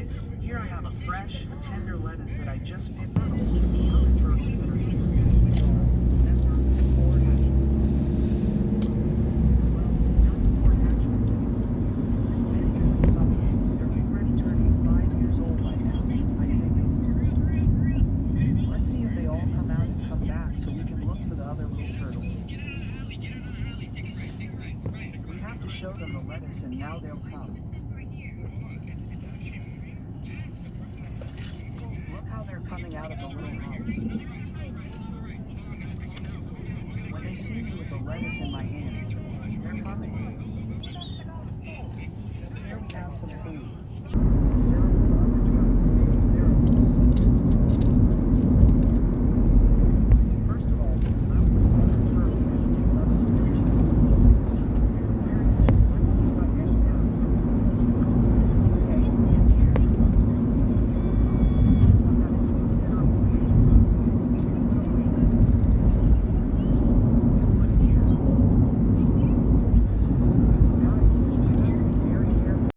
guys, here I have a fresh, tender lettuce that I just picked up. See the other turtles that are here, which are member four hatchlings. Well, not four hatchlings anymore, because they've been here this summer. They're already turning 5 years old by now, I think. Let's see if they all come out and come back so we can look for the other little turtles. We have to show them the lettuce, and now they'll come. Look how they're coming out of the little house. When they see me with the lettuce in my hand, they're coming. Here we have some food.